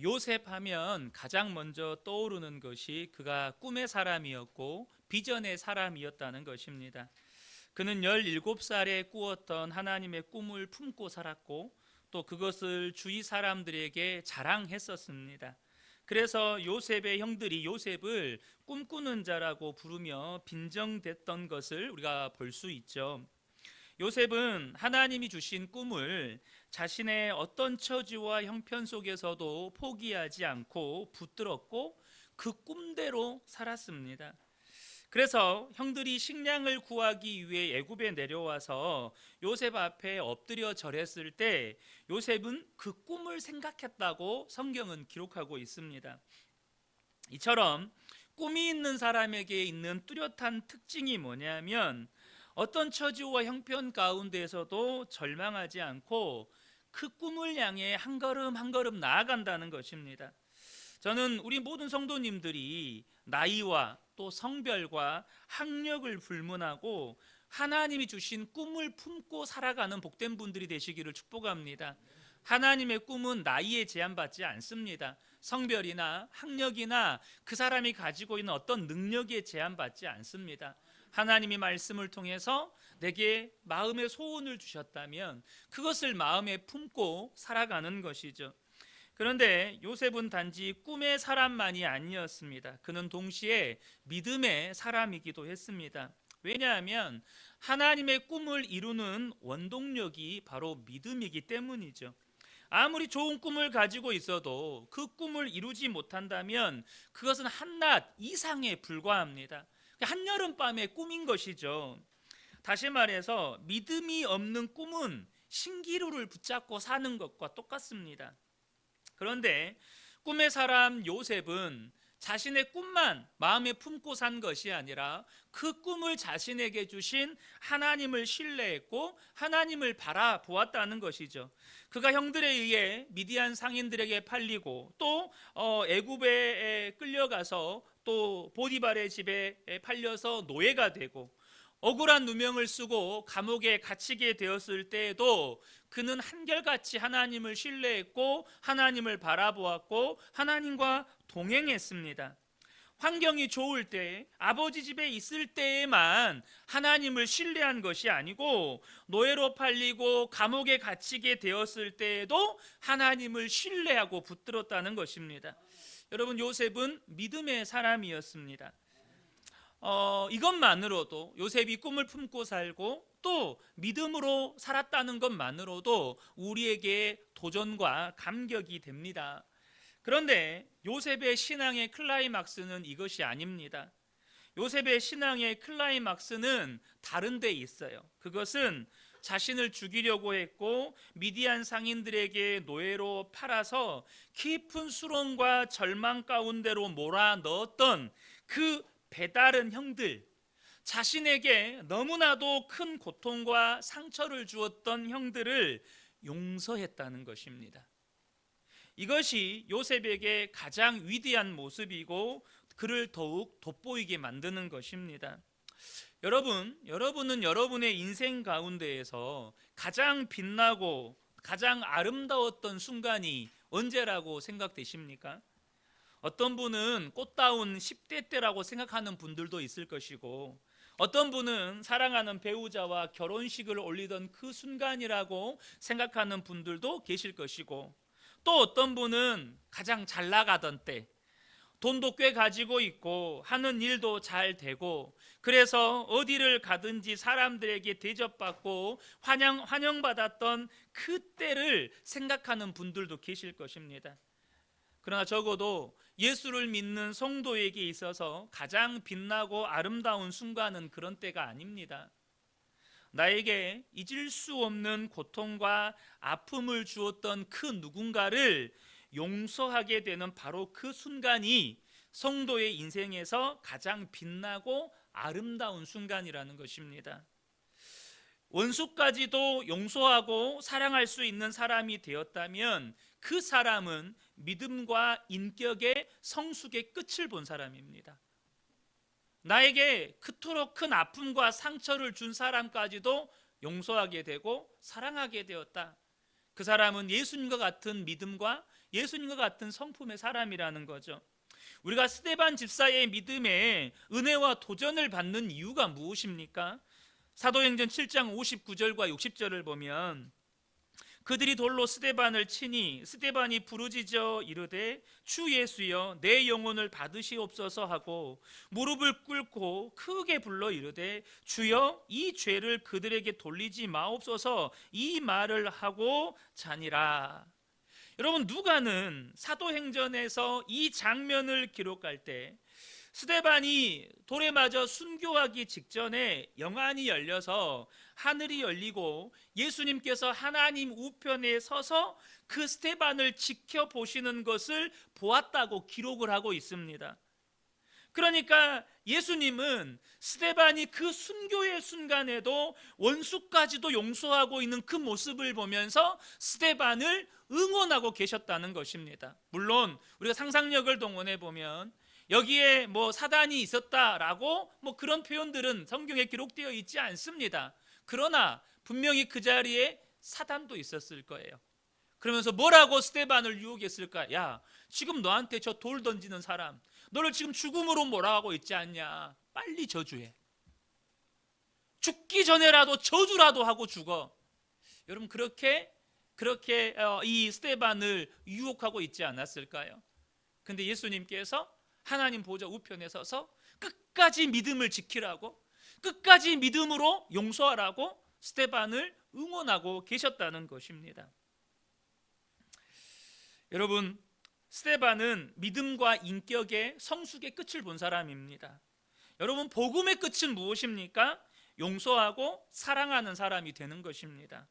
요셉 하면 가장 먼저 떠오르는 것이 그가 꿈의 사람이었고 비전의 사람이었다는 것입니다. 그는 17살에 꾸었던 하나님의 꿈을 품고 살았고 또 그것을 주위 사람들에게 자랑했었습니다. 그래서 요셉의 형들이 요셉을 꿈꾸는 자라고 부르며 빈정댔던 것을 우리가 볼 수 있죠. 요셉은 하나님이 주신 꿈을 자신의 어떤 처지와 형편 속에서도 포기하지 않고 붙들었고 그 꿈대로 살았습니다. 그래서 형들이 식량을 구하기 위해 애굽에 내려와서 요셉 앞에 엎드려 절했을 때 요셉은 그 꿈을 생각했다고 성경은 기록하고 있습니다. 이처럼 꿈이 있는 사람에게 있는 뚜렷한 특징이 뭐냐면 어떤 처지와 형편 가운데에서도 절망하지 않고 그 꿈을 향해 한 걸음 한 걸음 나아간다는 것입니다. 저는 우리 모든 성도님들이 나이와 또 성별과 학력을 불문하고 하나님이 주신 꿈을 품고 살아가는 복된 분들이 되시기를 축복합니다. 하나님의 꿈은 나이에 제한받지 않습니다. 성별이나 학력이나 그 사람이 가지고 있는 어떤 능력에 제한받지 않습니다. 하나님이 말씀을 통해서 내게 마음의 소원을 주셨다면 그것을 마음에 품고 살아가는 것이죠. 그런데 요셉은 단지 꿈의 사람만이 아니었습니다. 그는 동시에 믿음의 사람이기도 했습니다. 왜냐하면 하나님의 꿈을 이루는 원동력이 바로 믿음이기 때문이죠. 아무리 좋은 꿈을 가지고 있어도 그 꿈을 이루지 못한다면 그것은 한낮 이상에 불과합니다. 한여름밤의 꿈인 것이죠. 다시 말해서 믿음이 없는 꿈은 신기루를 붙잡고 사는 것과 똑같습니다. 그런데 꿈의 사람 요셉은 자신의 꿈만 마음에 품고 산 것이 아니라 그 꿈을 자신에게 주신 하나님을 신뢰했고 하나님을 바라보았다는 것이죠. 그가 형들에 의해 미디안 상인들에게 팔리고 또 애굽에 끌려가서 또 보디발의 집에 팔려서 노예가 되고 억울한 누명을 쓰고 감옥에 갇히게 되었을 때에도 그는 한결같이 하나님을 신뢰했고 하나님을 바라보았고 하나님과 동행했습니다. 환경이 좋을 때 아버지 집에 있을 때에만 하나님을 신뢰한 것이 아니고 노예로 팔리고 감옥에 갇히게 되었을 때에도 하나님을 신뢰하고 붙들었다는 것입니다. 여러분, 요셉은 믿음의 사람이었습니다. 이것만으로도 요셉이 꿈을 품고 살고 또 믿음으로 살았다는 것만으로도 우리에게 도전과 감격이 됩니다. 그런데 요셉의 신앙의 클라이막스는 이것이 아닙니다. 요셉의 신앙의 클라이막스는 다른 데 있어요. 그것은 자신을 죽이려고 했고 미디안 상인들에게 노예로 팔아서 깊은 수렁과 절망 가운데로 몰아넣었던 그 배다른 형들, 자신에게 너무나도 큰 고통과 상처를 주었던 형들을 용서했다는 것입니다. 이것이 요셉에게 가장 위대한 모습이고 그를 더욱 돋보이게 만드는 것입니다. 여러분은 여러분의 인생 가운데에서 가장 빛나고 가장 아름다웠던 순간이 언제라고 생각되십니까? 어떤 분은 꽃다운 10대 때라고 생각하는 분들도 있을 것이고 어떤 분은 사랑하는 배우자와 결혼식을 올리던 그 순간이라고 생각하는 분들도 계실 것이고 또 어떤 분은 가장 잘 나가던 때 돈도 꽤 가지고 있고 하는 일도 잘 되고 그래서 어디를 가든지 사람들에게 대접받고 환영받았던 그때를 생각하는 분들도 계실 것입니다. 그러나 적어도 예수를 믿는 성도에게 있어서 가장 빛나고 아름다운 순간은 그런 때가 아닙니다. 나에게 잊을 수 없는 고통과 아픔을 주었던 그 누군가를 용서하게 되는 바로 그 순간이 성도의 인생에서 가장 빛나고 아름다운 순간이라는 것입니다. 원수까지도 용서하고 사랑할 수 있는 사람이 되었다면 그 사람은 믿음과 인격의 성숙의 끝을 본 사람입니다. 나에게 그토록 큰 아픔과 상처를 준 사람까지도 용서하게 되고 사랑하게 되었다. 그 사람은 예수님과 같은 믿음과 예수님과 같은 성품의 사람이라는 거죠. 우리가 스데반 집사의 믿음에 은혜와 도전을 받는 이유가 무엇입니까? 사도행전 7장 59절과 60절을 보면 그들이 돌로 스데반을 치니 스데반이 부르짖어 이르되 주 예수여 내 영혼을 받으시옵소서 하고 무릎을 꿇고 크게 불러 이르되 주여 이 죄를 그들에게 돌리지 마옵소서 이 말을 하고 자니라. 여러분, 누가는 사도행전에서 이 장면을 기록할 때 스데반이 돌에 맞아 순교하기 직전에 영안이 열려서 하늘이 열리고 예수님께서 하나님 우편에 서서 그 스데반을 지켜보시는 것을 보았다고 기록을 하고 있습니다. 그러니까 예수님은 스데반이 그 순교의 순간에도 원수까지도 용서하고 있는 그 모습을 보면서 스데반을 응원하고 계셨다는 것입니다. 물론 우리가 상상력을 동원해 보면 여기에 사단이 있었다라고 그런 표현들은 성경에 기록되어 있지 않습니다. 그러나 분명히 그 자리에 사단도 있었을 거예요. 그러면서 뭐라고 스데반을 유혹했을까? 야, 지금 너한테 저 돌 던지는 사람, 너를 지금 죽음으로 몰아가고 있지 않냐? 빨리 저주해. 죽기 전에라도 저주라도 하고 죽어. 여러분, 그렇게 이 스데반을 유혹하고 있지 않았을까요? 근데 예수님께서 하나님 보좌 우편에 서서 끝까지 믿음을 지키라고, 끝까지 믿음으로 용서하라고 스데반을 응원하고 계셨다는 것입니다. 여러분, 스데반은 믿음과 인격의 성숙의 끝을 본 사람입니다. 여러분, 복음의 끝은 무엇입니까? 용서하고 사랑하는 사람이 되는 것입니다.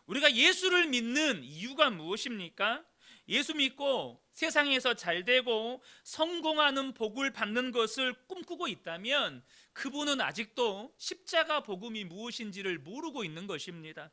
우리가 예수를 믿는 이유가 무엇입니까? 예수 믿고 세상에서 잘 되고 성공하는 복을 받는 것을 꿈꾸고 있다면 그분은 아직도 십자가 복음이 무엇인지를 모르고 있는 것입니다.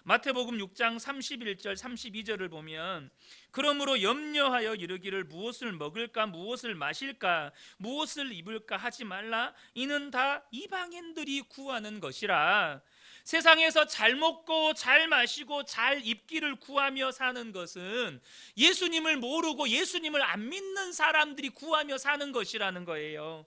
마태복음 6장 31절 32절을 보면 그러므로 염려하여 이르기를 무엇을 먹을까 무엇을 마실까 무엇을 입을까 하지 말라 이는 다 이방인들이 구하는 것이라. 세상에서 잘 먹고 잘 마시고 잘 입기를 구하며 사는 것은 예수님을 모르고 예수님을 안 믿는 사람들이 구하며 사는 것이라는 거예요.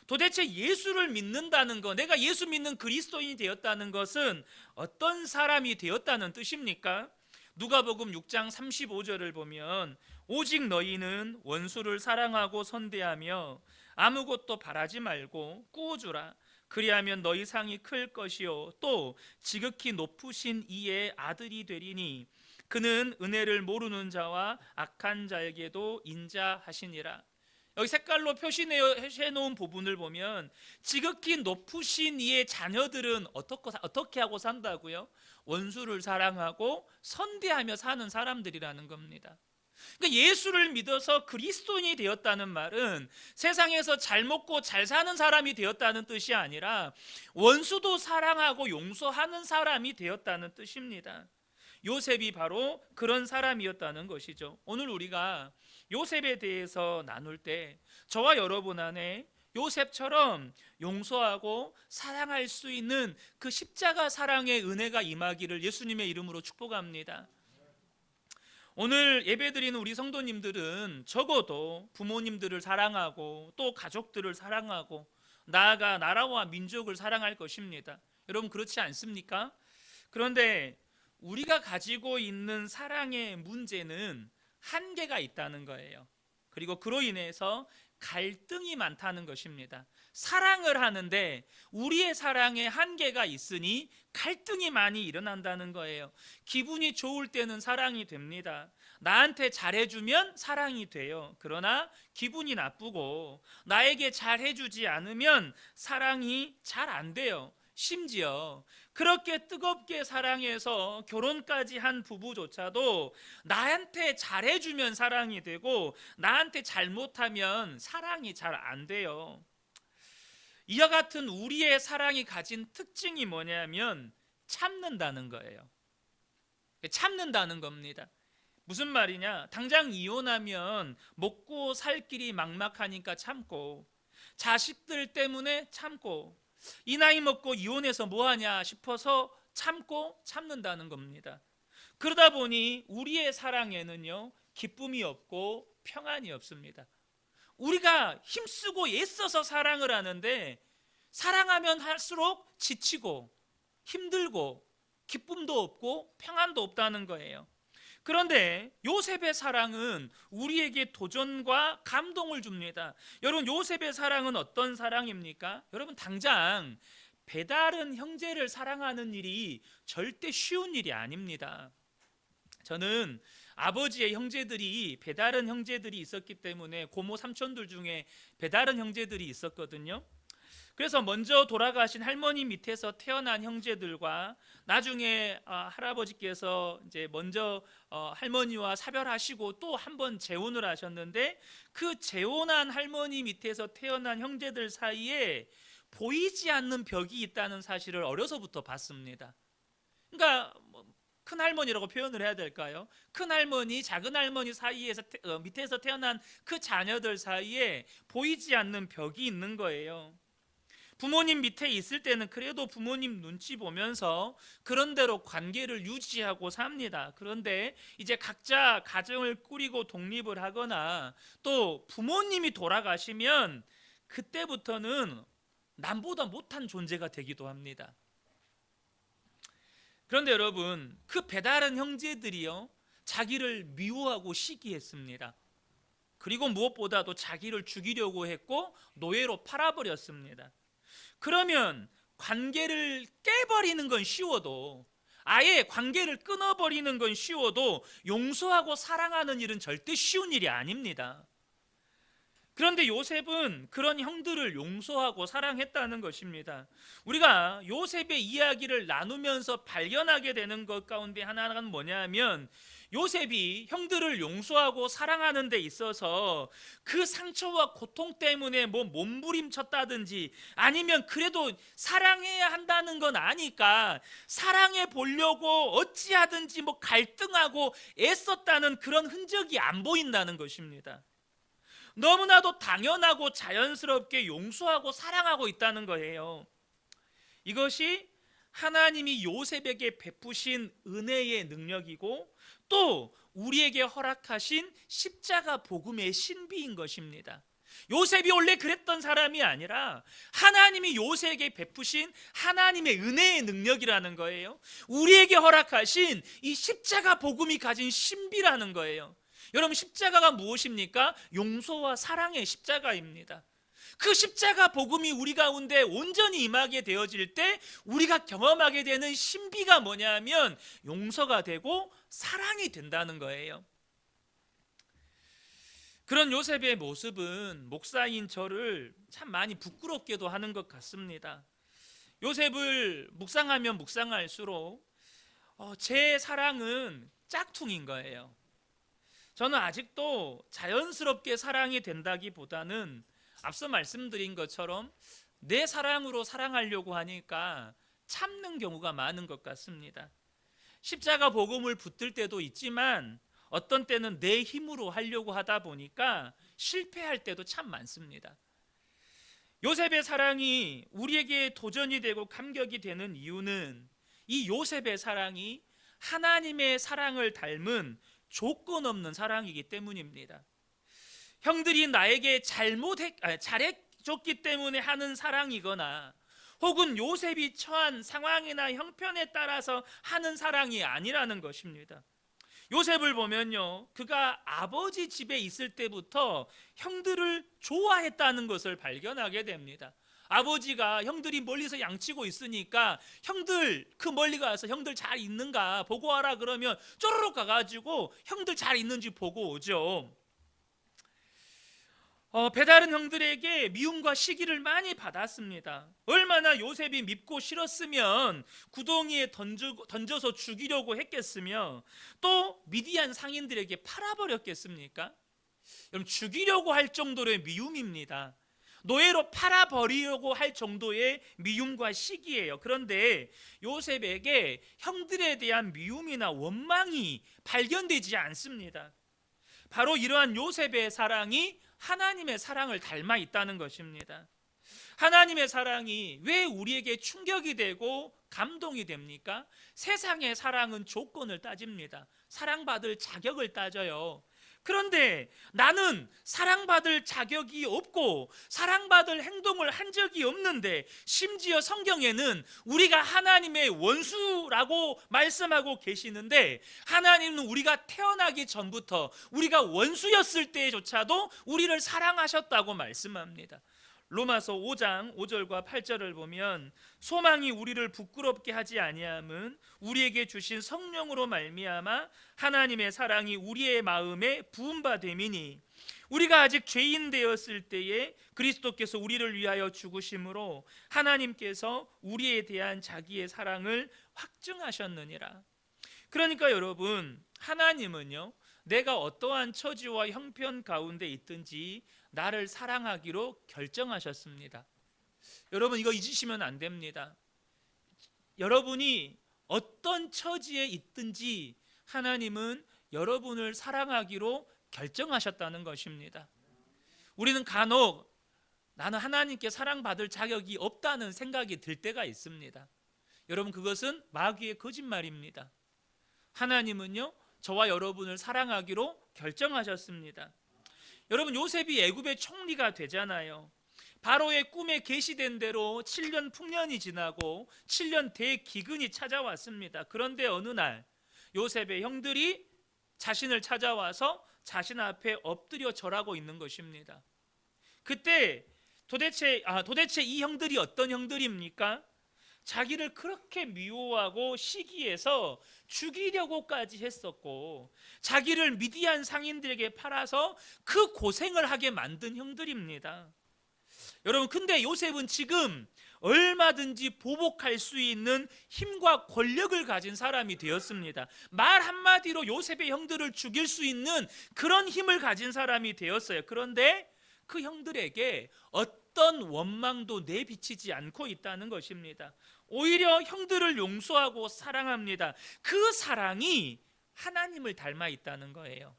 도대체 예수를 믿는다는 것, 내가 예수 믿는 그리스도인이 되었다는 것은 어떤 사람이 되었다는 뜻입니까? 누가복음 6장 35절을 보면 오직 너희는 원수를 사랑하고 선대하며 아무것도 바라지 말고 꾸어주라. 그리하면 너희 상이 클 것이요 또 지극히 높으신 이의 아들이 되리니 그는 은혜를 모르는 자와 악한 자에게도 인자하시니라. 여기 색깔로 표시해 놓은 부분을 보면 지극히 높으신 이의 자녀들은 어떻게 하고 산다고요? 원수를 사랑하고 선대하며 사는 사람들이라는 겁니다. 그러니까 예수를 믿어서 그리스도인이 되었다는 말은 세상에서 잘 먹고 잘 사는 사람이 되었다는 뜻이 아니라 원수도 사랑하고 용서하는 사람이 되었다는 뜻입니다. 요셉이 바로 그런 사람이었다는 것이죠. 오늘 우리가 요셉에 대해서 나눌 때 저와 여러분 안에 요셉처럼 용서하고 사랑할 수 있는 그 십자가 사랑의 은혜가 임하기를 예수님의 이름으로 축복합니다. 오늘 예배드리는 우리 성도님들은 적어도 부모님들을 사랑하고 또 가족들을 사랑하고 나아가 나라와 민족을 사랑할 것입니다. 여러분, 그렇지 않습니까? 그런데 우리가 가지고 있는 사랑의 문제는 한계가 있다는 거예요. 그리고 그로 인해서 갈등이 많다는 것입니다. 사랑을 하는데 우리의 사랑에 한계가 있으니 갈등이 많이 일어난다는 거예요. 기분이 좋을 때는 사랑이 됩니다. 나한테 잘해주면 사랑이 돼요. 그러나 기분이 나쁘고 나에게 잘해주지 않으면 사랑이 잘 안 돼요. 심지어 그렇게 뜨겁게 사랑해서 결혼까지 한 부부조차도 나한테 잘해주면 사랑이 되고 나한테 잘못하면 사랑이 잘 안 돼요. 이와 같은 우리의 사랑이 가진 특징이 뭐냐면 참는다는 거예요. 참는다는 겁니다. 무슨 말이냐? 당장 이혼하면 먹고 살 길이 막막하니까 참고, 자식들 때문에 참고, 이 나이 먹고 이혼해서 뭐하냐 싶어서 참고 참는다는 겁니다. 그러다 보니 우리의 사랑에는요 기쁨이 없고 평안이 없습니다. 우리가 힘쓰고 애써서 사랑을 하는데 사랑하면 할수록 지치고 힘들고 기쁨도 없고 평안도 없다는 거예요. 그런데 요셉의 사랑은 우리에게 도전과 감동을 줍니다. 여러분, 요셉의 사랑은 어떤 사랑입니까? 여러분, 당장 배다른 형제를 사랑하는 일이 절대 쉬운 일이 아닙니다. 저는 아버지의 형제들이, 배다른 형제들이 있었기 때문에 고모 삼촌들 중에 배다른 형제들이 있었거든요. 그래서 먼저 돌아가신 할머니 밑에서 태어난 형제들과 나중에 할아버지께서 이제 먼저 할머니와 사별하시고 또 한 번 재혼을 하셨는데, 그 재혼한 할머니 밑에서 태어난 형제들 사이에 보이지 않는 벽이 있다는 사실을 어려서부터 봤습니다. 그러니까 큰 할머니라고 표현을 해야 될까요? 큰 할머니, 작은 할머니 사이에서 밑에서 태어난 그 자녀들 사이에 보이지 않는 벽이 있는 거예요. 부모님 밑에 있을 때는 그래도 부모님 눈치 보면서 그런 대로 관계를 유지하고 삽니다. 그런데 이제 각자 가정을 꾸리고 독립을 하거나 또 부모님이 돌아가시면 그때부터는 남보다 못한 존재가 되기도 합니다. 그런데 여러분, 그 배다른 형제들이요, 자기를 미워하고 시기했습니다. 그리고 무엇보다도 자기를 죽이려고 했고 노예로 팔아버렸습니다. 그러면 관계를 깨버리는 건 쉬워도, 아예 관계를 끊어버리는 건 쉬워도 용서하고 사랑하는 일은 절대 쉬운 일이 아닙니다. 그런데 요셉은 그런 형들을 용서하고 사랑했다는 것입니다. 우리가 요셉의 이야기를 나누면서 발견하게 되는 것 가운데 하나가 뭐냐면, 요셉이 형들을 용서하고 사랑하는 데 있어서 그 상처와 고통 때문에 몸부림쳤다든지 아니면 그래도 사랑해야 한다는 건 아니까 사랑해 보려고 어찌하든지 갈등하고 애썼다는 그런 흔적이 안 보인다는 것입니다. 너무나도 당연하고 자연스럽게 용서하고 사랑하고 있다는 거예요. 이것이 하나님이 요셉에게 베푸신 은혜의 능력이고 또 우리에게 허락하신 십자가 복음의 신비인 것입니다. 요셉이 원래 그랬던 사람이 아니라 하나님이 요셉에게 베푸신 하나님의 은혜의 능력이라는 거예요. 우리에게 허락하신 이 십자가 복음이 가진 신비라는 거예요. 여러분, 십자가가 무엇입니까? 용서와 사랑의 십자가입니다. 그 십자가 복음이 우리 가운데 온전히 임하게 되어질 때 우리가 경험하게 되는 신비가 뭐냐면 용서가 되고 사랑이 된다는 거예요. 그런 요셉의 모습은 목사인 저를 참 많이 부끄럽게도 하는 것 같습니다. 요셉을 묵상하면 묵상할수록 제 사랑은 짝퉁인 거예요. 저는 아직도 자연스럽게 사랑이 된다기보다는 앞서 말씀드린 것처럼 내 사랑으로 사랑하려고 하니까 참는 경우가 많은 것 같습니다. 십자가 복음을 붙들 때도 있지만 어떤 때는 내 힘으로 하려고 하다 보니까 실패할 때도 참 많습니다. 요셉의 사랑이 우리에게 도전이 되고 감격이 되는 이유는 이 요셉의 사랑이 하나님의 사랑을 닮은 조건 없는 사랑이기 때문입니다. 형들이 나에게 잘해줬기 때문에 하는 사랑이거나 혹은 요셉이 처한 상황이나 형편에 따라서 하는 사랑이 아니라는 것입니다. 요셉을 보면요, 그가 아버지 집에 있을 때부터 형들을 좋아했다는 것을 발견하게 됩니다. 아버지가 형들이 멀리서 양치고 있으니까 형들 그 멀리 가서 형들 잘 있는가 보고 와라 그러면 쪼르륵 가가지고 형들 잘 있는지 보고 오죠. 배다른 형들에게 미움과 시기를 많이 받았습니다. 얼마나 요셉이 밉고 싫었으면 구덩이에 던져서 죽이려고 했겠으며 또 미디안 상인들에게 팔아버렸겠습니까? 여러분, 죽이려고 할 정도의 미움입니다. 노예로 팔아버리려고 할 정도의 미움과 시기예요. 그런데 요셉에게 형들에 대한 미움이나 원망이 발견되지 않습니다. 바로 이러한 요셉의 사랑이 하나님의 사랑을 닮아 있다는 것입니다. 하나님의 사랑이 왜 우리에게 충격이 되고 감동이 됩니까? 세상의 사랑은 조건을 따집니다. 사랑받을 자격을 따져요. 그런데 나는 사랑받을 자격이 없고 사랑받을 행동을 한 적이 없는데, 심지어 성경에는 우리가 하나님의 원수라고 말씀하고 계시는데, 하나님은 우리가 태어나기 전부터 우리가 원수였을 때조차도 우리를 사랑하셨다고 말씀합니다. 로마서 5장 5절과 8절을 보면, 소망이 우리를 부끄럽게 하지 아니함은 우리에게 주신 성령으로 말미암아 하나님의 사랑이 우리의 마음에 부은 바 됨이니, 우리가 아직 죄인 되었을 때에 그리스도께서 우리를 위하여 죽으심으로 하나님께서 우리에 대한 자기의 사랑을 확증하셨느니라. 그러니까 여러분, 하나님은요, 내가 어떠한 처지와 형편 가운데 있든지 나를 사랑하기로 결정하셨습니다. 여러분, 이거 잊으시면 안 됩니다. 여러분이 어떤 처지에 있든지 하나님은 여러분을 사랑하기로 결정하셨다는 것입니다. 우리는 간혹 나는 하나님께 사랑받을 자격이 없다는 생각이 들 때가 있습니다. 여러분, 그것은 마귀의 거짓말입니다. 하나님은요, 저와 여러분을 사랑하기로 결정하셨습니다. 여러분, 요셉이 애굽의 총리가 되잖아요. 바로의 꿈에 계시된 대로 7년 풍년이 지나고 7년 대기근이 찾아왔습니다. 그런데 어느 날 요셉의 형들이 자신을 찾아와서 자신 앞에 엎드려 절하고 있는 것입니다. 그때 도대체 이 형들이 어떤 형들입니까? 자기를 그렇게 미워하고 시기해서 죽이려고까지 했었고, 자기를 미디안 상인들에게 팔아서 그 고생을 하게 만든 형들입니다. 여러분, 근데 요셉은 지금 얼마든지 보복할 수 있는 힘과 권력을 가진 사람이 되었습니다. 말 한마디로 요셉의 형들을 죽일 수 있는 그런 힘을 가진 사람이 되었어요. 그런데 그 형들에게 어떤 원망도 내비치지 않고 있다는 것입니다. 오히려 형들을 용서하고 사랑합니다. 그 사랑이 하나님을 닮아 있다는 거예요.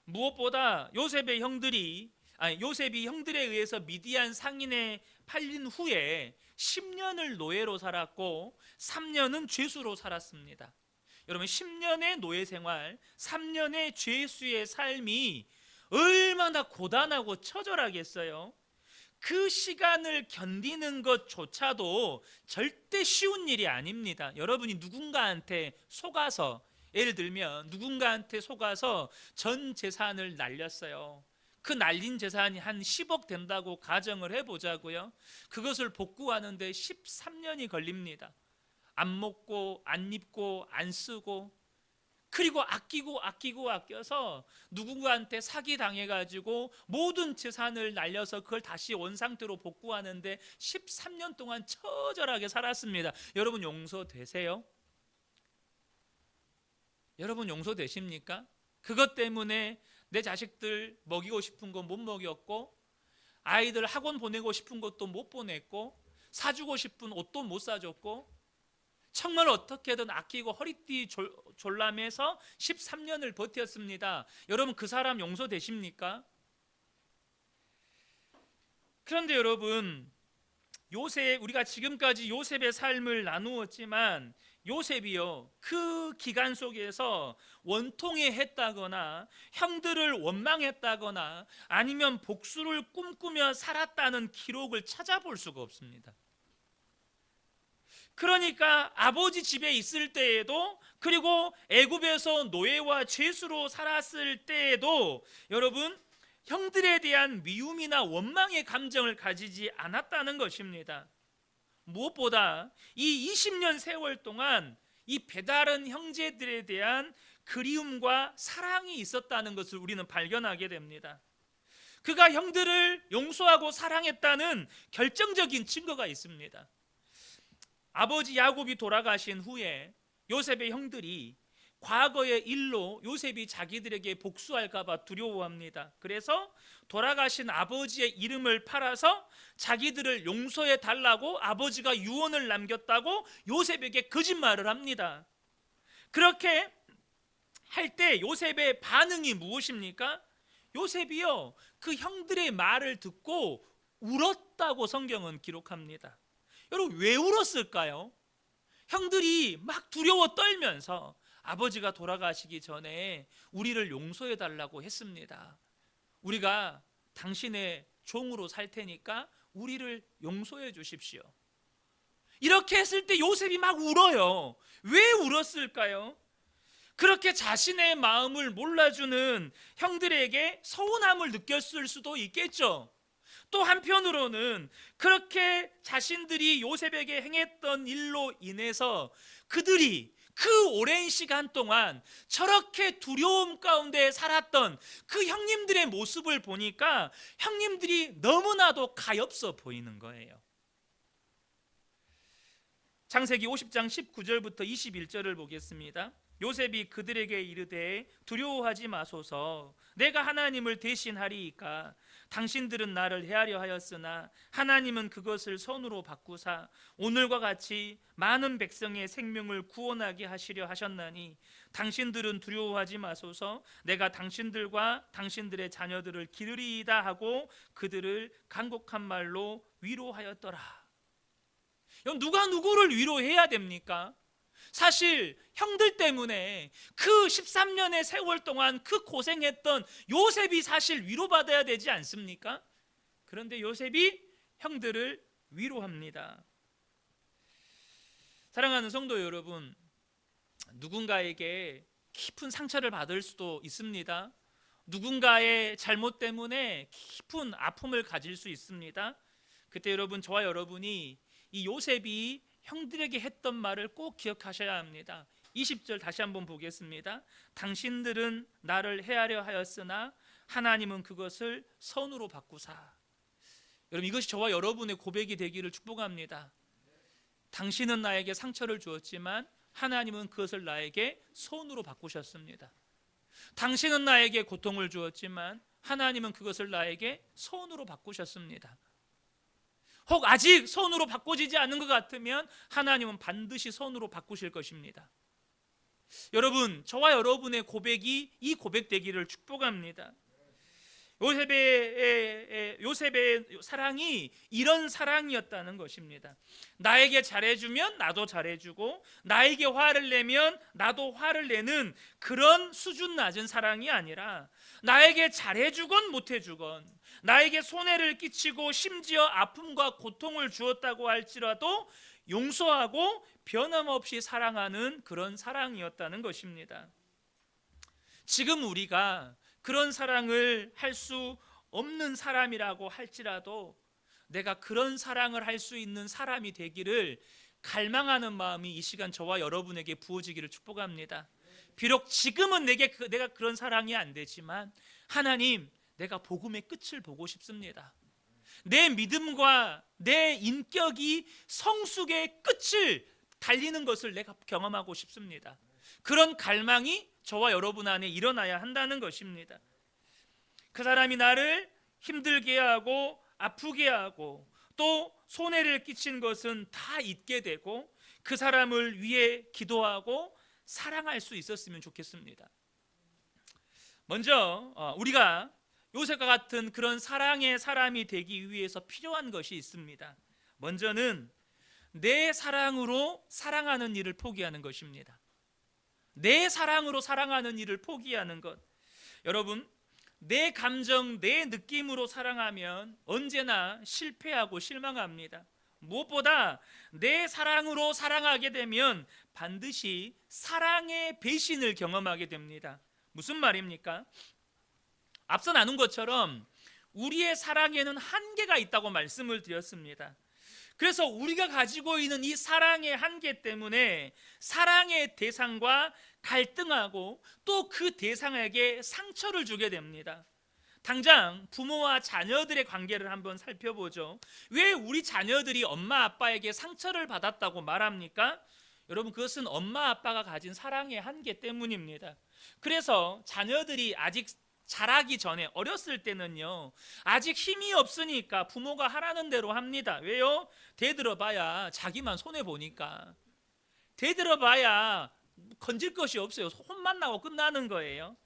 무엇보다 요셉이 형들에 의해서 미디안 상인에 팔린 후에 10년을 노예로 살았고 3년은 죄수로 살았습니다. 여러분, 10년의 노예 생활, 3년의 죄수의 삶이 얼마나 고단하고 처절하겠어요. 그 시간을 견디는 것조차도 절대 쉬운 일이 아닙니다. 여러분이 누군가한테 속아서, 예를 들면 누군가한테 속아서 전 재산을 날렸어요. 그 날린 재산이 한 10억 된다고 가정을 해보자고요. 그것을 복구하는데 13년이 걸립니다. 안 먹고 안 입고 안 쓰고, 그리고 아껴서 누군가한테 사기당해가지고 모든 재산을 날려서 그걸 다시 원상태로 복구하는데 13년 동안 처절하게 살았습니다. 여러분, 용서되세요? 여러분, 용서되십니까? 그것 때문에 내 자식들 먹이고 싶은 거 못 먹였고, 아이들 학원 보내고 싶은 것도 못 보냈고, 사주고 싶은 옷도 못 사줬고, 정말 어떻게든 아끼고 허리띠 졸라매서 13년을 버텼습니다. 여러분, 그 사람 용서되십니까? 그런데 여러분, 우리가 지금까지 요셉의 삶을 나누었지만, 요셉이요, 그 기간 속에서 원통해 했다거나 형들을 원망했다거나 아니면 복수를 꿈꾸며 살았다는 기록을 찾아볼 수가 없습니다. 그러니까 아버지 집에 있을 때에도, 그리고 애굽에서 노예와 죄수로 살았을 때에도 여러분, 형들에 대한 미움이나 원망의 감정을 가지지 않았다는 것입니다. 무엇보다 이 20년 세월 동안 이 배다른 형제들에 대한 그리움과 사랑이 있었다는 것을 우리는 발견하게 됩니다. 그가 형들을 용서하고 사랑했다는 결정적인 증거가 있습니다. 아버지 야곱이 돌아가신 후에 요셉의 형들이 과거의 일로 요셉이 자기들에게 복수할까 봐 두려워합니다. 그래서 돌아가신 아버지의 이름을 팔아서 자기들을 용서해 달라고 아버지가 유언을 남겼다고 요셉에게 거짓말을 합니다. 그렇게 할 때 요셉의 반응이 무엇입니까? 요셉이요, 그 형들의 말을 듣고 울었다고 성경은 기록합니다. 여러분, 왜 울었을까요? 형들이 막 두려워 떨면서 아버지가 돌아가시기 전에 우리를 용서해 달라고 했습니다. 우리가 당신의 종으로 살 테니까 우리를 용서해 주십시오. 이렇게 했을 때 요셉이 막 울어요. 왜 울었을까요? 그렇게 자신의 마음을 몰라주는 형들에게 서운함을 느꼈을 수도 있겠죠. 또 한편으로는 그렇게 자신들이 요셉에게 행했던 일로 인해서 그들이 그 오랜 시간 동안 저렇게 두려움 가운데 살았던 그 형님들의 모습을 보니까 형님들이 너무나도 가엾어 보이는 거예요. 창세기 50장 19절부터 21절을 보겠습니다. 요셉이 그들에게 이르되 두려워하지 마소서, 내가 하나님을 대신하리이까. 당신들은 나를 해하려 하였으나 하나님은 그것을 선으로 바꾸사 오늘과 같이 많은 백성의 생명을 구원하게 하시려 하셨나니 당신들은 두려워하지 마소서, 내가 당신들과 당신들의 자녀들을 기르리이다 하고 그들을 간곡한 말로 위로하였더라. 누가 누구를 위로해야 됩니까? 사실 형들 때문에 그 13년의 세월 동안 그 고생했던 요셉이 사실 위로받아야 되지 않습니까? 그런데 요셉이 형들을 위로합니다. 사랑하는 성도 여러분, 누군가에게 깊은 상처를 받을 수도 있습니다. 누군가의 잘못 때문에 깊은 아픔을 가질 수 있습니다. 그때 여러분, 저와 여러분이 이 요셉이 형들에게 했던 말을 꼭 기억하셔야 합니다. 20절 다시 한번 보겠습니다. 당신들은 나를 해하려 하였으나 하나님은 그것을 선으로 바꾸사. 여러분, 이것이 저와 여러분의 고백이 되기를 축복합니다. 당신은 나에게 상처를 주었지만 하나님은 그것을 나에게 선으로 바꾸셨습니다. 당신은 나에게 고통을 주었지만 하나님은 그것을 나에게 선으로 바꾸셨습니다. 혹 아직 선으로 바꿔지지 않는 것 같으면 하나님은 반드시 선으로 바꾸실 것입니다. 여러분, 저와 여러분의 고백이 이 고백 되기를 축복합니다. 요셉의 사랑이 이런 사랑이었다는 것입니다. 나에게 잘해주면 나도 잘해주고, 나에게 화를 내면 나도 화를 내는 그런 수준 낮은 사랑이 아니라, 나에게 잘해주건 못해주건, 나에게 손해를 끼치고 심지어 아픔과 고통을 주었다고 할지라도 용서하고 변함없이 사랑하는 그런 사랑이었다는 것입니다. 지금 우리가 그런 사랑을 할 수 없는 사람이라고 할지라도 내가 그런 사랑을 할 수 있는 사람이 되기를 갈망하는 마음이 이 시간 저와 여러분에게 부어지기를 축복합니다. 비록 지금은 내가 그런 사랑이 안 되지만, 하나님, 내가 복음의 끝을 보고 싶습니다. 내 믿음과 내 인격이 성숙의 끝을 달리는 것을 내가 경험하고 싶습니다. 그런 갈망이 저와 여러분 안에 일어나야 한다는 것입니다. 그 사람이 나를 힘들게 하고 아프게 하고 또 손해를 끼친 것은 다 잊게 되고 그 사람을 위해 기도하고 사랑할 수 있었으면 좋겠습니다. 먼저 우리가 요셉과 같은 그런 사랑의 사람이 되기 위해서 필요한 것이 있습니다. 먼저는 내 사랑으로 사랑하는 일을 포기하는 것입니다. 내 사랑으로 사랑하는 일을 포기하는 것. 여러분, 내 감정, 내 느낌으로 사랑하면 언제나 실패하고 실망합니다. 무엇보다 내 사랑으로 사랑하게 되면 반드시 사랑의 배신을 경험하게 됩니다. 무슨 말입니까? 앞서 나눈 것처럼 우리의 사랑에는 한계가 있다고 말씀을 드렸습니다. 그래서 우리가 가지고 있는 이 사랑의 한계 때문에 사랑의 대상과 갈등하고 또 그 대상에게 상처를 주게 됩니다. 당장 부모와 자녀들의 관계를 한번 살펴보죠. 왜 우리 자녀들이 엄마 아빠에게 상처를 받았다고 말합니까? 여러분, 그것은 엄마 아빠가 가진 사랑의 한계 때문입니다. 그래서 자녀들이 아직 자라기 전에, 어렸을 때는요, 아직 힘이 없으니까 부모가 하라는 대로 합니다. 왜요? 대들어봐야 자기만 손해보니까. 대들어봐야 건질 것이 없어요. 혼만 나고 끝나는 거예요.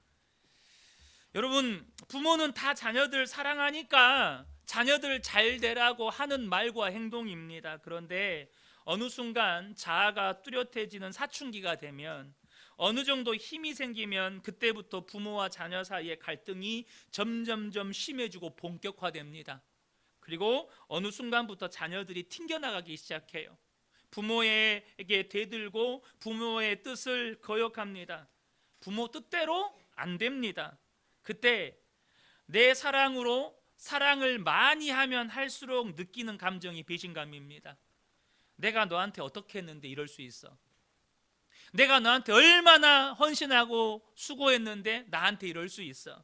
여러분, 부모는 다 자녀들 사랑하니까 자녀들 잘 되라고 하는 말과 행동입니다. 그런데 어느 순간 자아가 뚜렷해지는 사춘기가 되면, 어느 정도 힘이 생기면 그때부터 부모와 자녀 사이의 갈등이 점점점 심해지고 본격화됩니다. 그리고 어느 순간부터 자녀들이 튕겨나가기 시작해요. 부모에게 대들고 부모의 뜻을 거역합니다. 부모 뜻대로 안 됩니다. 그때 내 사랑으로 사랑을 많이 하면 할수록 느끼는 감정이 배신감입니다. 내가 너한테 어떻게 했는데 이럴 수 있어? 내가 너한테 얼마나 헌신하고 수고했는데 나한테 이럴 수 있어?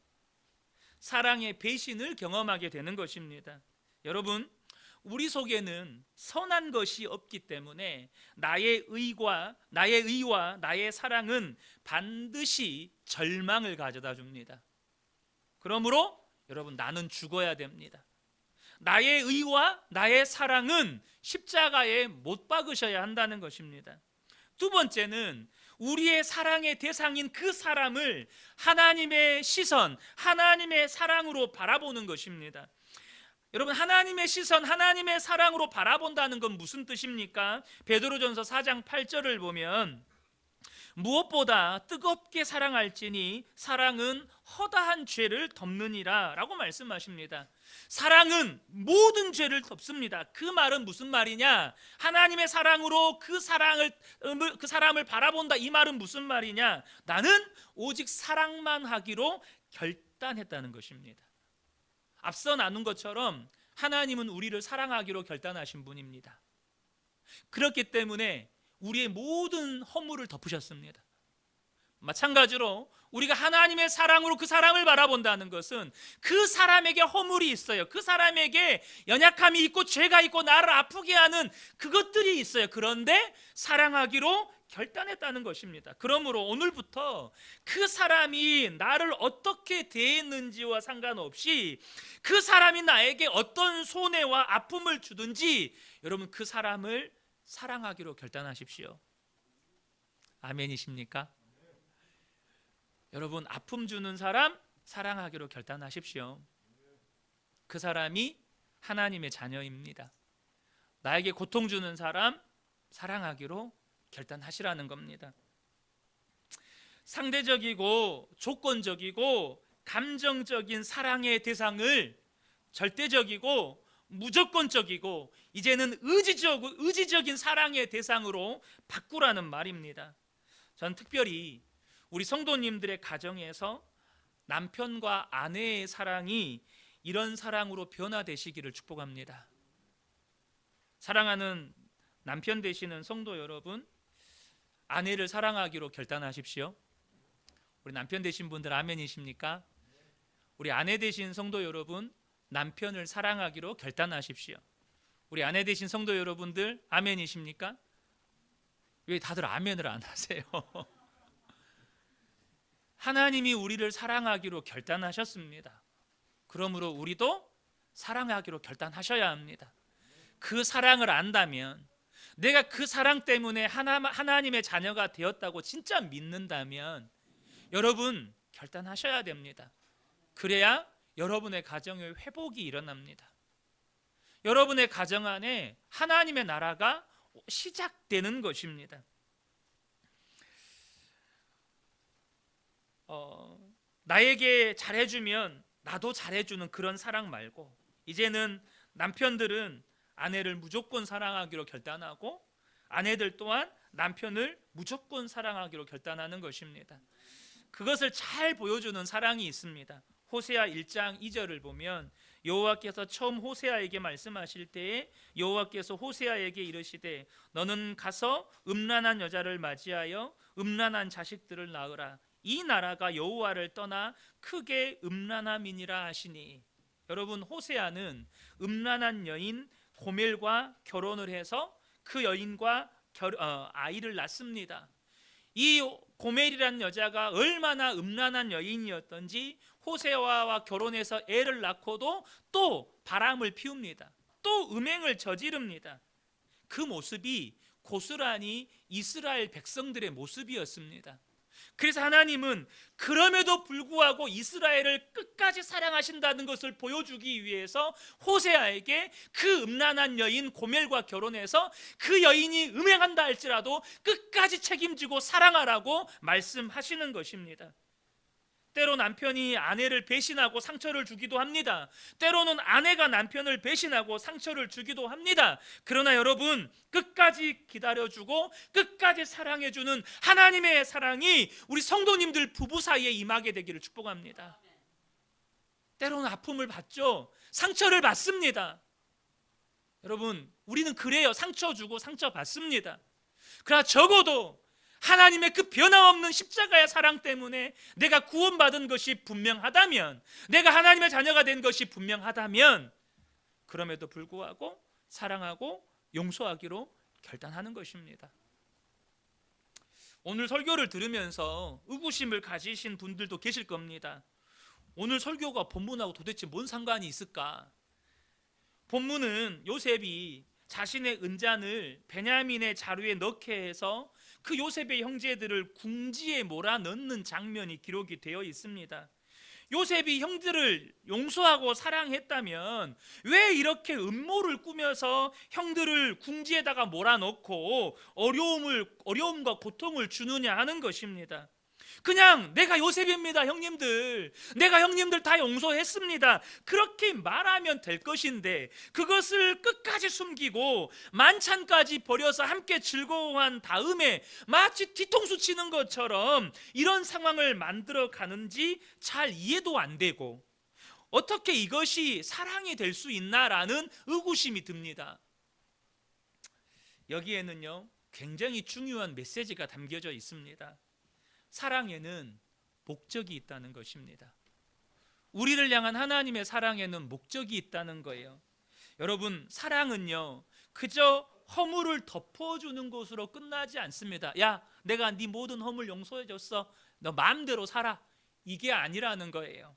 사랑의 배신을 경험하게 되는 것입니다. 여러분, 우리 속에는 선한 것이 없기 때문에 나의 의와 나의 사랑은 반드시 절망을 가져다 줍니다. 그러므로 여러분, 나는 죽어야 됩니다. 나의 의와 나의 사랑은 십자가에 못 박으셔야 한다는 것입니다. 두 번째는 우리의 사랑의 대상인 그 사람을 하나님의 시선, 하나님의 사랑으로 바라보는 것입니다. 여러분, 하나님의 시선, 하나님의 사랑으로 바라본다는 건 무슨 뜻입니까? 베드로전서 4장 8절을 보면 무엇보다 뜨겁게 사랑할지니 사랑은 허다한 죄를 덮느니라 라고 말씀하십니다. 사랑은 모든 죄를 덮습니다. 그 말은 무슨 말이냐? 하나님의 사랑으로 그 사람을 바라본다, 이 말은 무슨 말이냐? 나는 오직 사랑만 하기로 결단했다는 것입니다. 앞서 나눈 것처럼 하나님은 우리를 사랑하기로 결단하신 분입니다. 그렇기 때문에 우리의 모든 허물을 덮으셨습니다. 마찬가지로 우리가 하나님의 사랑으로 그 사람을 바라본다는 것은 그 사람에게 허물이 있어요. 그 사람에게 연약함이 있고 죄가 있고 나를 아프게 하는 그것들이 있어요. 그런데 사랑하기로 결단했다는 것입니다. 그러므로 오늘부터 그 사람이 나를 어떻게 대했는지와 상관없이 그 사람이 나에게 어떤 손해와 아픔을 주든지 여러분, 그 사람을 사랑하기로 결단하십시오. 아멘이십니까? 여러분, 아픔 주는 사람 사랑하기로 결단하십시오. 그 사람이 하나님의 자녀입니다. 나에게 고통 주는 사람 사랑하기로 결단하시라는 겁니다. 상대적이고 조건적이고 감정적인 사랑의 대상을 절대적이고 무조건적이고 이제는 의지적인 사랑의 대상으로 바꾸라는 말입니다. 전 특별히 우리 성도님들의 가정에서 남편과 아내의 사랑이 이런 사랑으로 변화되시기를 축복합니다. 사랑하는 남편 되시는 성도 여러분, 아내를 사랑하기로 결단하십시오. 우리 남편 되신 분들 아멘이십니까? 우리 아내 되신 성도 여러분, 남편을 사랑하기로 결단하십시오. 우리 아내 되신 성도 여러분들 아멘이십니까? 왜 다들 아멘을 안 하세요? 하나님이 우리를 사랑하기로 결단하셨습니다. 그러므로 우리도 사랑하기로 결단하셔야 합니다. 그 사랑을 안다면, 내가 그 사랑 때문에 하나님의 자녀가 되었다고 진짜 믿는다면 여러분 결단하셔야 됩니다. 그래야 여러분의 가정의 회복이 일어납니다. 여러분의 가정 안에 하나님의 나라가 시작되는 것입니다. 나에게 잘해주면 나도 잘해주는 그런 사랑 말고 이제는 남편들은 아내를 무조건 사랑하기로 결단하고 아내들 또한 남편을 무조건 사랑하기로 결단하는 것입니다. 그것을 잘 보여주는 사랑이 있습니다. 호세아 1장 2절을 보면 여호와께서 처음 호세아에게 말씀하실 때에 여호와께서 호세아에게 이르시되 너는 가서 음란한 여자를 맞이하여 음란한 자식들을 낳으라. 이 나라가 여호와를 떠나 크게 음란함이니라 하시니. 여러분, 호세아는 음란한 여인 고멜과 결혼을 해서 그 여인과 아이를 낳습니다. 이 고멜이라는 여자가 얼마나 음란한 여인이었던지 호세아와 결혼해서 애를 낳고도 또 바람을 피웁니다. 또 음행을 저지릅니다. 그 모습이 고스란히 이스라엘 백성들의 모습이었습니다. 그래서 하나님은 그럼에도 불구하고 이스라엘을 끝까지 사랑하신다는 것을 보여주기 위해서 호세아에게 그 음란한 여인 고멜과 결혼해서 그 여인이 음행한다 할지라도 끝까지 책임지고 사랑하라고 말씀하시는 것입니다. 때로 남편이 아내를 배신하고 상처를 주기도 합니다. 때로는 아내가 남편을 배신하고 상처를 주기도 합니다. 그러나 여러분, 끝까지 기다려주고 끝까지 사랑해주는 하나님의 사랑이 우리 성도님들 부부 사이에 임하게 되기를 축복합니다. 때로는 아픔을 받죠. 상처를 받습니다. 여러분, 우리는 그래요. 상처 주고 상처 받습니다. 그러나 적어도 하나님의 그 변함없는 십자가의 사랑 때문에 내가 구원받은 것이 분명하다면, 내가 하나님의 자녀가 된 것이 분명하다면, 그럼에도 불구하고 사랑하고 용서하기로 결단하는 것입니다. 오늘 설교를 들으면서 의구심을 가지신 분들도 계실 겁니다. 오늘 설교가 본문하고 도대체 뭔 상관이 있을까? 본문은 요셉이 자신의 은잔을 베냐민의 자루에 넣게 해서 그 요셉의 형제들을 궁지에 몰아넣는 장면이 기록이 되어 있습니다. 요셉이 형들을 용서하고 사랑했다면 왜 이렇게 음모를 꾸며서 형들을 궁지에다가 몰아넣고 어려움과 고통을 주느냐 하는 것입니다. 그냥 내가 요셉입니다 형님들, 내가 형님들 다 용서했습니다, 그렇게 말하면 될 것인데 그것을 끝까지 숨기고 만찬까지 벌여서 함께 즐거워한 다음에 마치 뒤통수 치는 것처럼 이런 상황을 만들어 가는지 잘 이해도 안 되고, 어떻게 이것이 사랑이 될 수 있나라는 의구심이 듭니다. 여기에는요 굉장히 중요한 메시지가 담겨져 있습니다. 사랑에는 목적이 있다는 것입니다. 우리를 향한 하나님의 사랑에는 목적이 있다는 거예요. 여러분, 사랑은요 그저 허물을 덮어주는 것으로 끝나지 않습니다. 야, 내가 네 모든 허물 용서해줬어, 너 마음대로 살아, 이게 아니라는 거예요.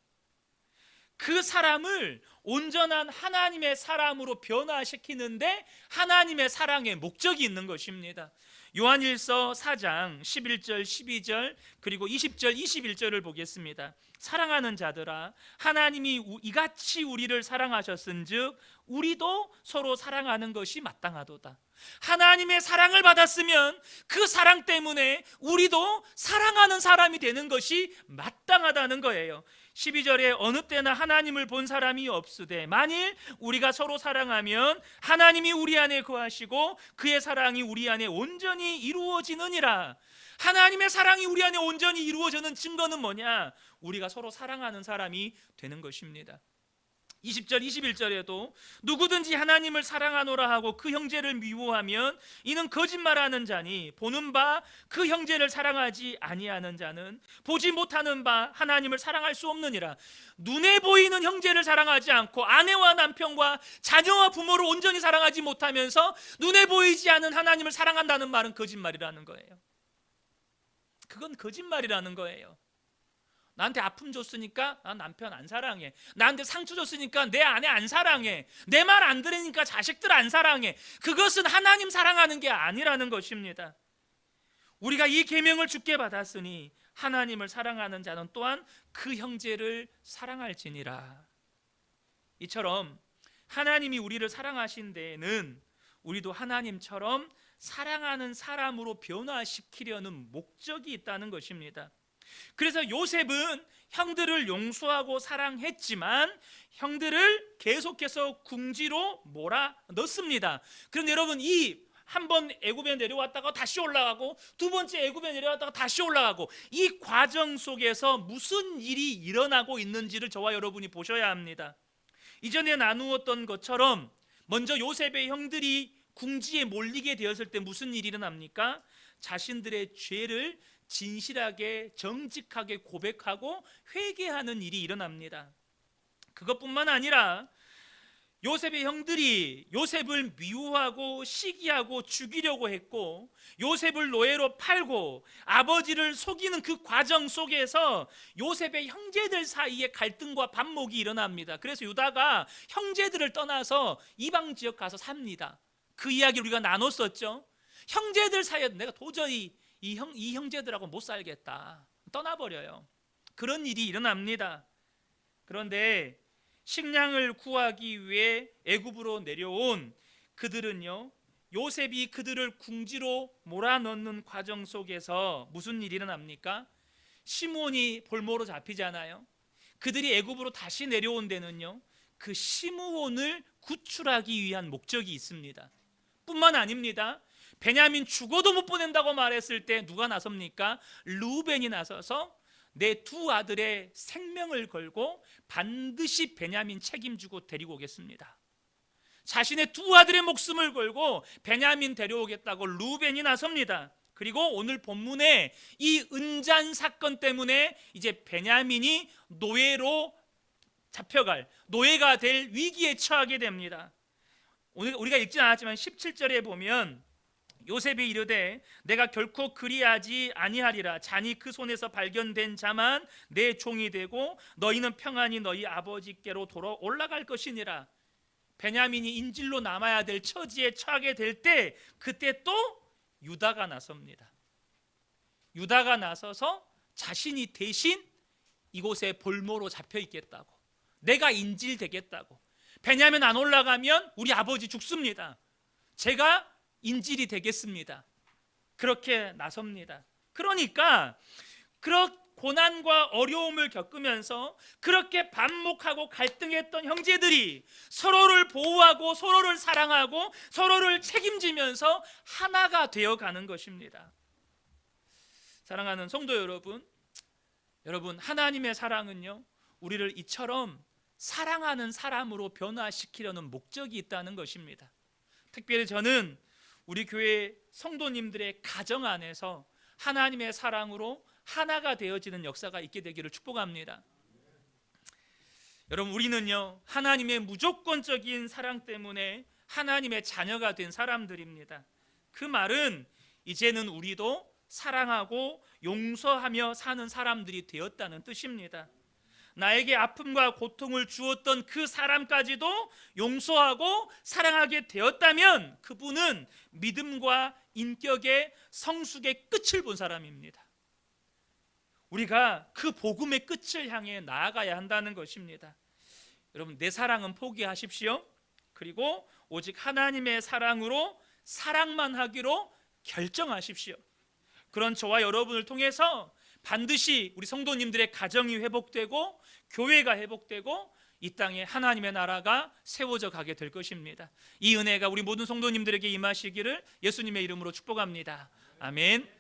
그 사람을 온전한 하나님의 사람으로 변화시키는데 하나님의 사랑에 목적이 있는 것입니다. 요한일서 4장 11절 12절 그리고 20절 21절을 보겠습니다. 사랑하는 자들아, 하나님이 이같이 우리를 사랑하셨은즉 우리도 서로 사랑하는 것이 마땅하도다. 하나님의 사랑을 받았으면 그 사랑 때문에 우리도 사랑하는 사람이 되는 것이 마땅하다는 거예요. 12절에 어느 때나 하나님을 본 사람이 없으되 만일 우리가 서로 사랑하면 하나님이 우리 안에 거하시고 그의 사랑이 우리 안에 온전히 이루어지느니라. 하나님의 사랑이 우리 안에 온전히 이루어지는 증거는 뭐냐? 우리가 서로 사랑하는 사람이 되는 것입니다. 20절 21절에도 누구든지 하나님을 사랑하노라 하고 그 형제를 미워하면 이는 거짓말하는 자니 보는 바 그 형제를 사랑하지 아니하는 자는 보지 못하는 바 하나님을 사랑할 수 없느니라. 눈에 보이는 형제를 사랑하지 않고 아내와 남편과 자녀와 부모를 온전히 사랑하지 못하면서 눈에 보이지 않는 하나님을 사랑한다는 말은 거짓말이라는 거예요. 그건 거짓말이라는 거예요. 나한테 아픔 줬으니까 난 남편 안 사랑해, 나한테 상처 줬으니까 내 아내 안 사랑해, 내 말 안 들으니까 자식들 안 사랑해, 그것은 하나님 사랑하는 게 아니라는 것입니다. 우리가 이 계명을 주께 받았으니 하나님을 사랑하는 자는 또한 그 형제를 사랑할지니라. 이처럼 하나님이 우리를 사랑하신 데에는 우리도 하나님처럼 사랑하는 사람으로 변화시키려는 목적이 있다는 것입니다. 그래서 요셉은 형들을 용서하고 사랑했지만 형들을 계속해서 궁지로 몰아넣습니다. 그런데 여러분, 이 한 번 애굽에 내려왔다가 다시 올라가고 두 번째 애굽에 내려왔다가 다시 올라가고 이 과정 속에서 무슨 일이 일어나고 있는지를 저와 여러분이 보셔야 합니다. 이전에 나누었던 것처럼 먼저 요셉의 형들이 궁지에 몰리게 되었을 때 무슨 일이 일어납니까? 자신들의 죄를 진실하게 정직하게 고백하고 회개하는 일이 일어납니다. 그것뿐만 아니라 요셉의 형들이 요셉을 미워하고 시기하고 죽이려고 했고 요셉을 노예로 팔고 아버지를 속이는 그 과정 속에서 요셉의 형제들 사이에 갈등과 반목이 일어납니다. 그래서 유다가 형제들을 떠나서 이방 지역 가서 삽니다. 그 이야기 우리가 나눴었죠. 형제들 사이에 내가 도저히 이 형제들하고 못 살겠다, 떠나버려요. 그런 일이 일어납니다. 그런데 식량을 구하기 위해 애굽으로 내려온 그들은요, 요셉이 그들을 궁지로 몰아넣는 과정 속에서 무슨 일이 일어납니까? 시므온이 볼모로 잡히잖아요. 그들이 애굽으로 다시 내려온 데는요, 그 시므온을 구출하기 위한 목적이 있습니다. 뿐만 아닙니다. 베냐민 죽어도 못 보낸다고 말했을 때 누가 나섭니까? 르우벤이 나서서 내 두 아들의 생명을 걸고 반드시 베냐민 책임지고 데리고 오겠습니다. 자신의 두 아들의 목숨을 걸고 베냐민 데려오겠다고 르우벤이 나섭니다. 그리고 오늘 본문에 이 은잔 사건 때문에 이제 베냐민이 노예로 잡혀갈, 노예가 될 위기에 처하게 됩니다. 오늘 우리가 읽진 않았지만 17절에 보면 요셉이 이르되 내가 결코 그리하지 아니하리라. 잔이 그 손에서 발견된 자만 내 종이 되고 너희는 평안히 너희 아버지께로 돌아 올라갈 것이니라. 베냐민이 인질로 남아야 될 처지에 처하게 될 때, 그때 또 유다가 나섭니다. 유다가 나서서 자신이 대신 이곳에 볼모로 잡혀 있겠다고, 내가 인질 되겠다고, 베냐민 안 올라가면 우리 아버지 죽습니다, 제가 인질이 되겠습니다, 그렇게 나섭니다. 그러니까 그런 고난과 어려움을 겪으면서 그렇게 반목하고 갈등했던 형제들이 서로를 보호하고 서로를 사랑하고 서로를 책임지면서 하나가 되어가는 것입니다. 사랑하는 성도 여러분, 하나님의 사랑은요, 우리를 이처럼 사랑하는 사람으로 변화시키려는 목적이 있다는 것입니다. 특별히 저는 우리 교회 성도님들의 가정 안에서 하나님의 사랑으로 하나가 되어지는 역사가 있게 되기를 축복합니다. 여러분, 우리는요, 하나님의 무조건적인 사랑 때문에 하나님의 자녀가 된 사람들입니다. 그 말은 이제는 우리도 사랑하고 용서하며 사는 사람들이 되었다는 뜻입니다. 나에게 아픔과 고통을 주었던 그 사람까지도 용서하고 사랑하게 되었다면 그분은 믿음과 인격의 성숙의 끝을 본 사람입니다. 우리가 그 복음의 끝을 향해 나아가야 한다는 것입니다. 여러분, 내 사랑은 포기하십시오. 그리고 오직 하나님의 사랑으로 사랑만 하기로 결정하십시오. 그런 저와 여러분을 통해서 반드시 우리 성도님들의 가정이 회복되고 교회가 회복되고 이 땅에 하나님의 나라가 세워져 가게 될 것입니다. 이 은혜가 우리 모든 성도님들에게 임하시기를 예수님의 이름으로 축복합니다. 아멘.